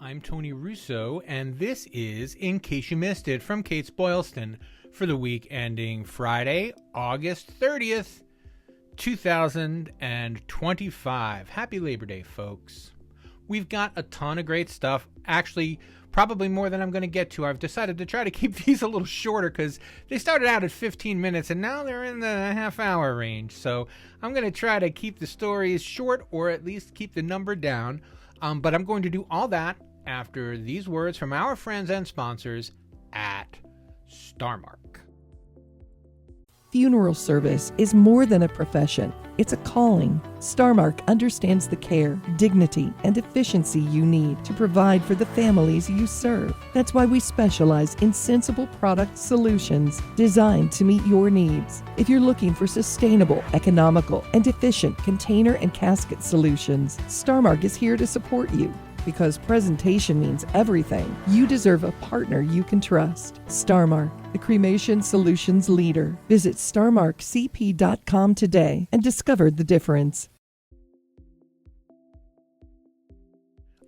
I'm Tony Russo, and this is In Case You Missed It from Kates-Boylston for the week ending Friday, August 30th, 2025. Happy Labor Day, folks. We've got a ton of great stuff, actually probably more than I'm going to get to. I've decided to try to keep these a little shorter because they started out at 15 minutes and now they're in the half-hour range. So I'm going to try to keep the stories short or at least keep the number down. But I'm going to do all that after these words from our friends and sponsors at Starmark. Funeral service is more than a profession. It's a calling. Starmark understands the care, dignity, and efficiency you need to provide for the families you serve. That's why we specialize in sensible product solutions designed to meet your needs. If you're looking for sustainable, economical, and efficient container and casket solutions, Starmark is here to support you. Because presentation means everything, you deserve a partner you can trust. Starmark, the cremation solutions leader. Visit starmarkcp.com today and discover the difference.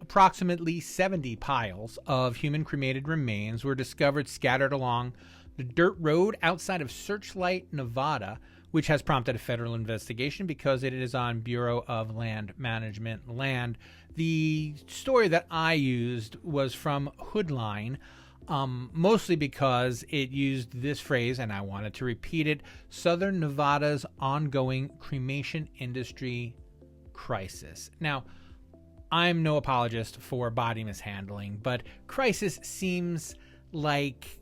Approximately 70 piles of human cremated remains were discovered scattered along the dirt road outside of Searchlight, Nevada, which has prompted a federal investigation because it is on Bureau of Land Management land. The story that I used was from Hoodline, mostly because it used this phrase, and I wanted to repeat it: Southern Nevada's ongoing cremation industry crisis. Now, I'm no apologist for body mishandling, but crisis seems like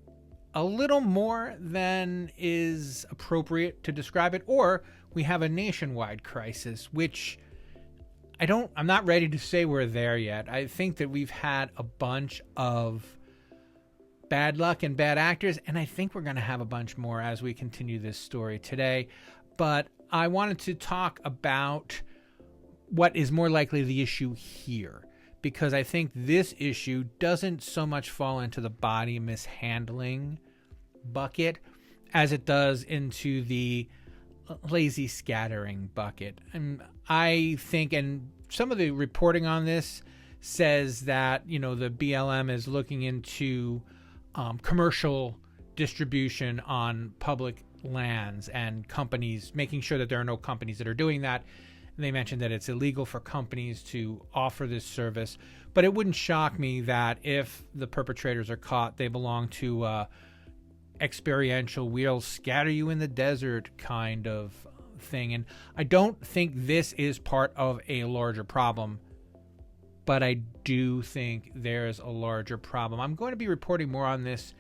a little more than is appropriate to describe it, or we have a nationwide crisis, which I'm not ready to say we're there yet. I think that we've had a bunch of bad luck and bad actors, and I think we're going to have a bunch more as we continue this story today. But I wanted to talk about what is more likely the issue here, because I think this issue doesn't so much fall into the body mishandling bucket as it does into the lazy scattering bucket. And I think, and some of the reporting on this says that, the BLM is looking into commercial distribution on public lands and companies, making sure that there are no companies that are doing that. And they mentioned that it's illegal for companies to offer this service, but it wouldn't shock me that if the perpetrators are caught, they belong to experiential, we'll scatter you in the desert kind of thing. And I don't think this is part of a larger problem, but I do think there's a larger problem. I'm going to be reporting more on this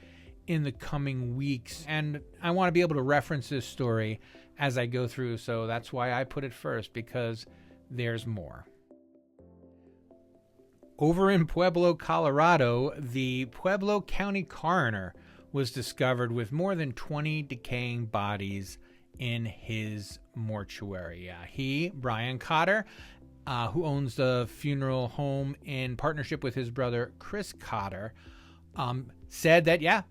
in the coming weeks, and I want to be able to reference this story as I go through, so that's why I put it first, because there's more. Over in Pueblo, Colorado, the Pueblo County coroner was discovered with more than 20 decaying bodies in his mortuary. He, Brian Cotter, who owns the funeral home in partnership with his brother Chris Cotter, said that,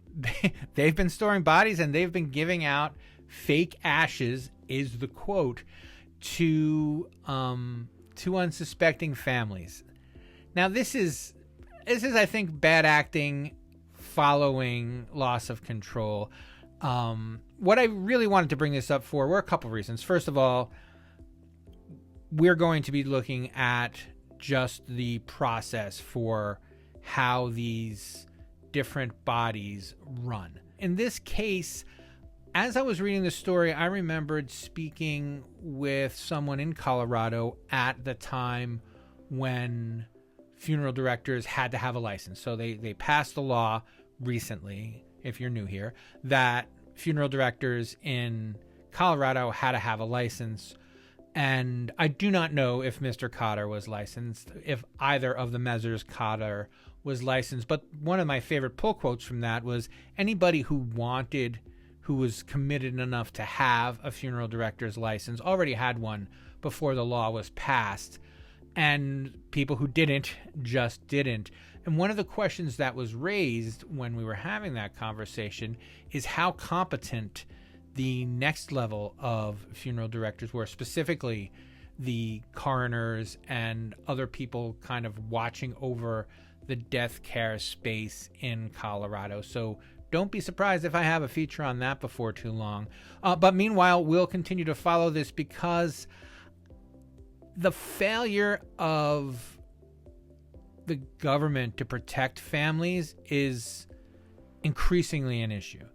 they've been storing bodies and they've been giving out fake ashes, is the quote, to unsuspecting families. Now, this is I think, bad acting following loss of control. What I really wanted to bring this up for were a couple reasons. First of all, we're going to be looking at just the process for how these different bodies run. In this case, as I was reading the story, I remembered speaking with someone in Colorado at the time when funeral directors had to have a license. So they passed the law recently, if you're new here, that funeral directors in Colorado had to have a license. And I do not know if Mr. Cotter was licensed, if either of the Messrs. Cotter was licensed. But one of my favorite pull quotes from that was anybody who was committed enough to have a funeral director's license already had one before the law was passed. And people who didn't just didn't. And one of the questions that was raised when we were having that conversation is how competent the next level of funeral directors were, specifically the coroners and other people kind of watching over the death care space in Colorado. So don't be surprised if I have a feature on that before too long. But meanwhile, we'll continue to follow this because the failure of the government to protect families is increasingly an issue.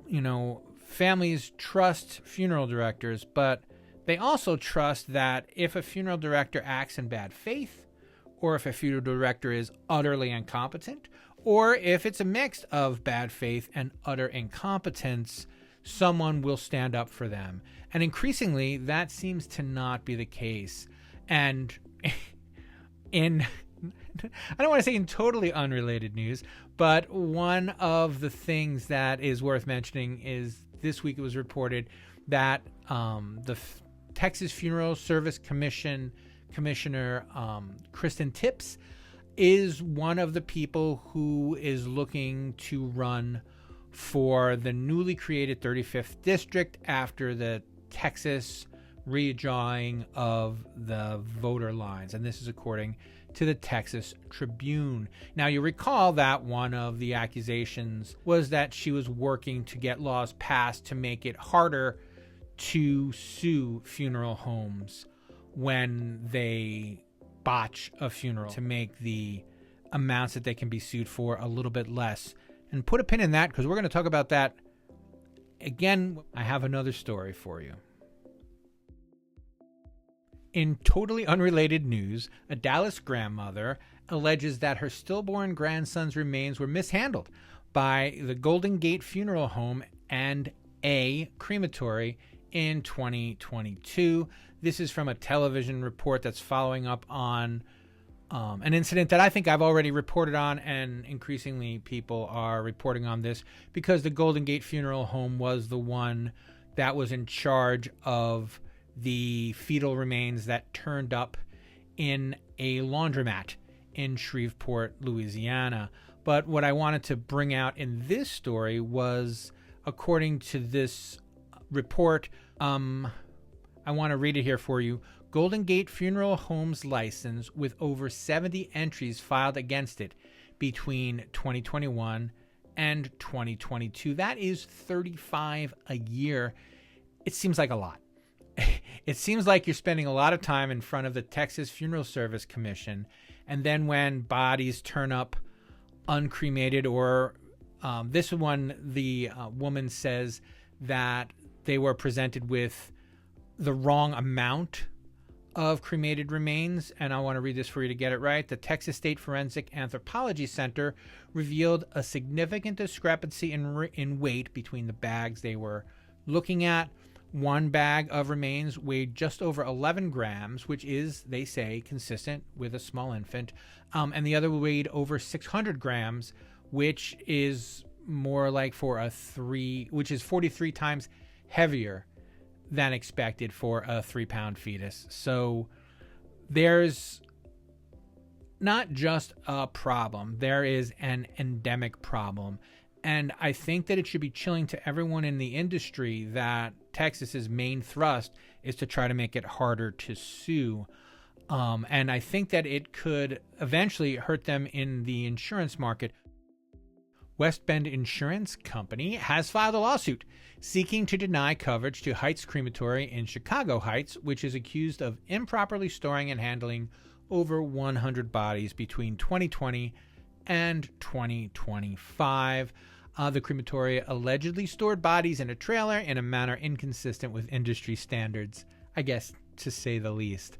You know, families trust funeral directors, but they also trust that if a funeral director acts in bad faith, or if a funeral director is utterly incompetent, or if it's a mix of bad faith and utter incompetence, someone will stand up for them. And increasingly, that seems to not be the case. And in, I don't want to say in totally unrelated news, but one of the things that is worth mentioning is this week it was reported that the Texas Funeral Service Commissioner Kristen Tips is one of the people who is looking to run for the newly created 35th district after the Texas redrawing of the voter lines. And this is according to the Texas Tribune. Now, you recall that one of the accusations was that she was working to get laws passed to make it harder to sue funeral homes when they botch a funeral, to make the amounts that they can be sued for a little bit less. And put a pin in that because we're going to talk about that again. I have another story for you. In totally unrelated news, a Dallas grandmother alleges that her stillborn grandson's remains were mishandled by the Golden Gate Funeral Home and a crematory in 2022. This is from a television report that's following up on an incident that I think I've already reported on, and increasingly people are reporting on this because the Golden Gate Funeral Home was the one that was in charge of the fetal remains that turned up in a laundromat in Shreveport, Louisiana. But what I wanted to bring out in this story was, according to this report, I want to read it here for you. Golden Gate Funeral Home's license with over 70 entries filed against it between 2021 and 2022. That is 35 a year. It seems like a lot. It seems like you're spending a lot of time in front of the Texas Funeral Service Commission, and then when bodies turn up uncremated, or this one, the woman says that they were presented with the wrong amount of cremated remains, and I want to read this for you to get it right. The Texas State Forensic Anthropology Center revealed a significant discrepancy in weight between the bags they were looking at. One bag of remains weighed just over 11 grams, which is, they say, consistent with a small infant. And the other weighed over 600 grams, which is more like which is 43 times heavier than expected for a 3-pound fetus. So there's not just a problem, there is an endemic problem. And I think that it should be chilling to everyone in the industry that Texas's main thrust is to try to make it harder to sue. And I think that it could eventually hurt them in the insurance market. West Bend Insurance Company has filed a lawsuit seeking to deny coverage to Heights Crematory in Chicago Heights, which is accused of improperly storing and handling over 100 bodies between 2020 and 2025. The crematory allegedly stored bodies in a trailer in a manner inconsistent with industry standards, I guess, to say the least.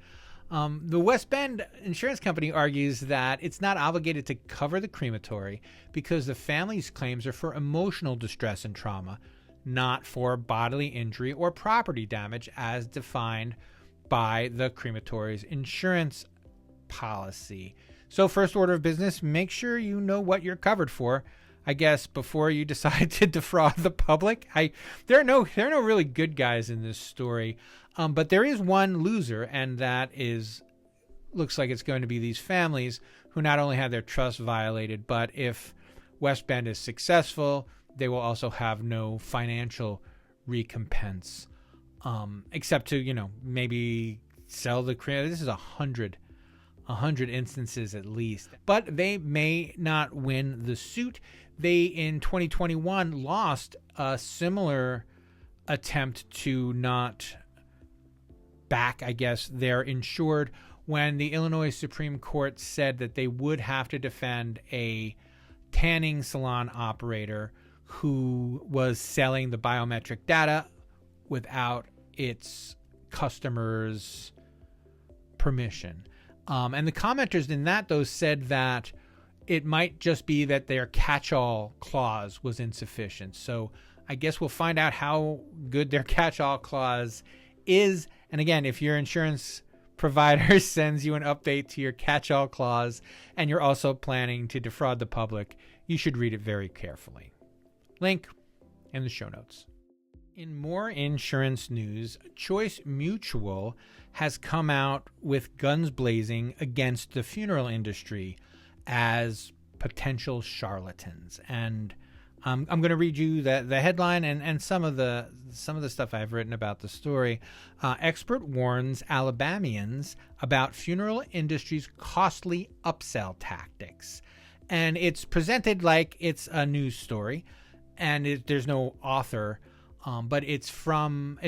The West Bend Insurance Company argues that it's not obligated to cover the crematory because the family's claims are for emotional distress and trauma, not for bodily injury or property damage as defined by the crematory's insurance policy. So first order of business, make sure you know what you're covered for, I guess, before you decide to defraud the public. There are no really good guys in this story, but there is one loser, and that looks like it's going to be these families who not only had their trust violated, but if West Bend is successful, they will also have no financial recompense, except to maybe sell the cremation. This is 100 100 instances at least. But they may not win the suit. They, in 2021, lost a similar attempt to not back, I guess, their insured when the Illinois Supreme Court said that they would have to defend a tanning salon operator who was selling the biometric data without its customers' permission. And the commenters in that, though, said that it might just be that their catch-all clause was insufficient. So I guess we'll find out how good their catch-all clause is. And again, if your insurance provider sends you an update to your catch-all clause and you're also planning to defraud the public, you should read it very carefully. Link in the show notes. In more insurance news, Choice Mutual has come out with guns blazing against the funeral industry as potential charlatans. And I'm going to read you the headline and some of the stuff I've written about the story. Expert warns Alabamians about funeral industry's costly upsell tactics. And it's presented like it's a news story, and there's no author, but it's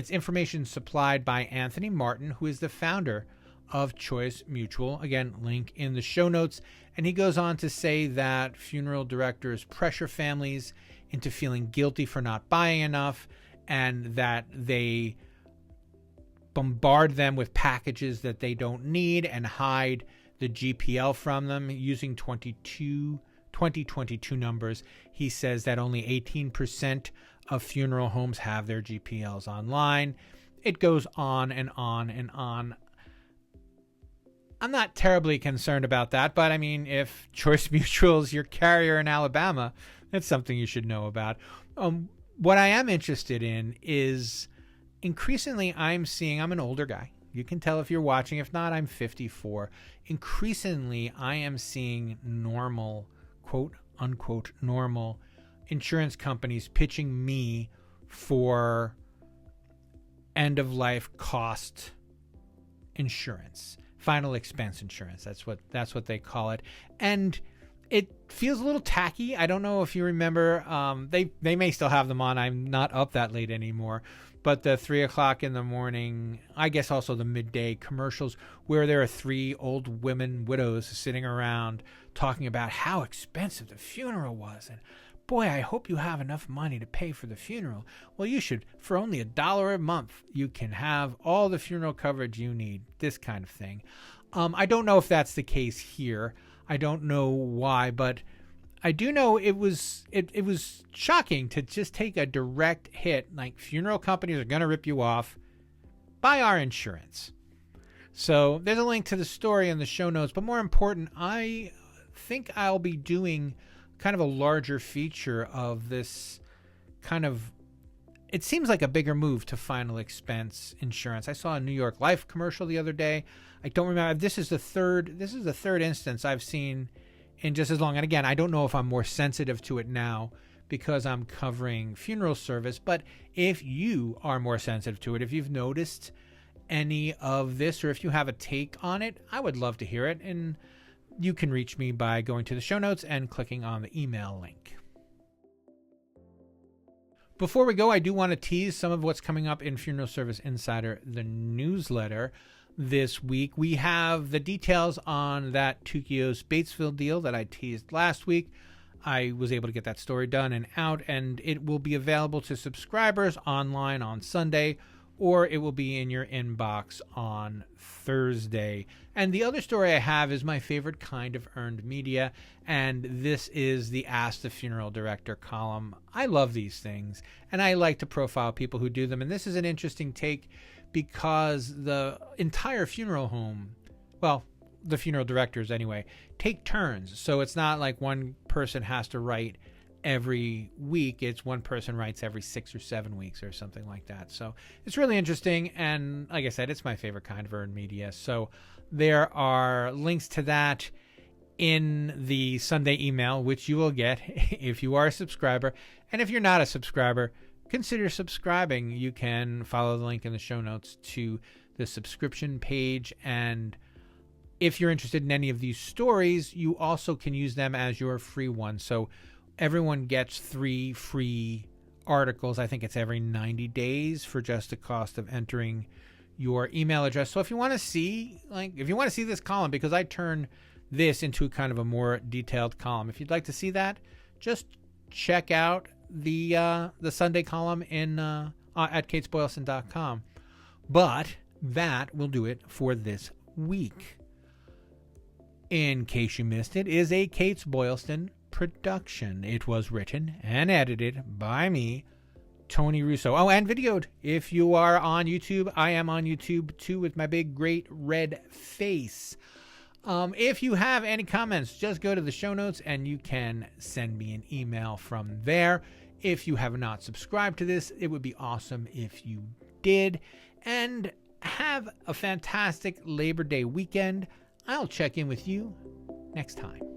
information supplied by Anthony Martin, who is the founder of Choice Mutual. Again, link in the show notes. And he goes on to say that funeral directors pressure families into feeling guilty for not buying enough, and that they bombard them with packages that they don't need and hide the GPL from them using 2022 numbers. He says that only 18% of funeral homes have their GPLs online. It goes on and on and on. I'm not terribly concerned about that, but I mean, if Choice Mutual is your carrier in Alabama, that's something you should know about. What I am interested in is increasingly I'm an older guy. You can tell if you're watching. If not, I'm 54. Increasingly, I am seeing normal, quote unquote, normal insurance companies pitching me for end of life cost insurance. Final expense insurance. That's what they call it. And it feels a little tacky. I don't know if you remember. They may still have them on. I'm not up that late anymore. But the 3 o'clock in the morning, I guess also the midday commercials where there are 3 old women widows sitting around talking about how expensive the funeral was. And boy, I hope you have enough money to pay for the funeral. Well, you should. For only $1 a month, you can have all the funeral coverage you need. This kind of thing. I don't know if that's the case here. I don't know why, but I do know it was shocking to just take a direct hit. Like, funeral companies are going to rip you off. Buy our insurance. So there's a link to the story in the show notes. But more important, I think I'll be doing kind of a larger feature of this kind of, it seems like a bigger move to final expense insurance. I saw a New York Life commercial the other day. I don't remember. This is the third instance I've seen in just as long. And again, I don't know if I'm more sensitive to it now because I'm covering funeral service, but if you are more sensitive to it, if you've noticed any of this, or if you have a take on it, I would love to hear it. And you can reach me by going to the show notes and clicking on the email link. Before we go, I do want to tease some of what's coming up in Funeral Service Insider, the newsletter. This week, we have the details on that Tukio-Batesville deal that I teased last week. I was able to get that story done and out, and it will be available to subscribers online on Sunday, or it will be in your inbox on Thursday. And the other story I have is my favorite kind of earned media, and this is the Ask the Funeral Director column. I love these things, and I like to profile people who do them, and this is an interesting take because the entire funeral home, well, the funeral directors anyway, take turns. So it's not like one person has to write every week. It's one person writes every 6 or 7 weeks or something like that. So it's really interesting. And like I said, it's my favorite kind of earned media. So there are links to that in the Sunday email, which you will get if you are a subscriber. And if you're not a subscriber, consider subscribing. You can follow the link in the show notes to the subscription page. And if you're interested in any of these stories, you also can use them as your free one. So everyone gets 3 free articles. I think it's every 90 days for just the cost of entering your email address. So if you want to see, this column, because I turn this into kind of a more detailed column, if you'd like to see that, just check out the Sunday column in at Kates-Boylston.com. But that will do it for this week. In case you missed it, is a Kates-Boylston production. It was written and edited by me, Tony Russo. Oh, and videoed. If you are on YouTube, I am on YouTube too with my big great red face. If you have any comments, just go to the show notes and you can send me an email from there. If you have not subscribed to this, it would be awesome if you did. And have a fantastic Labor Day weekend. I'll check in with you next time.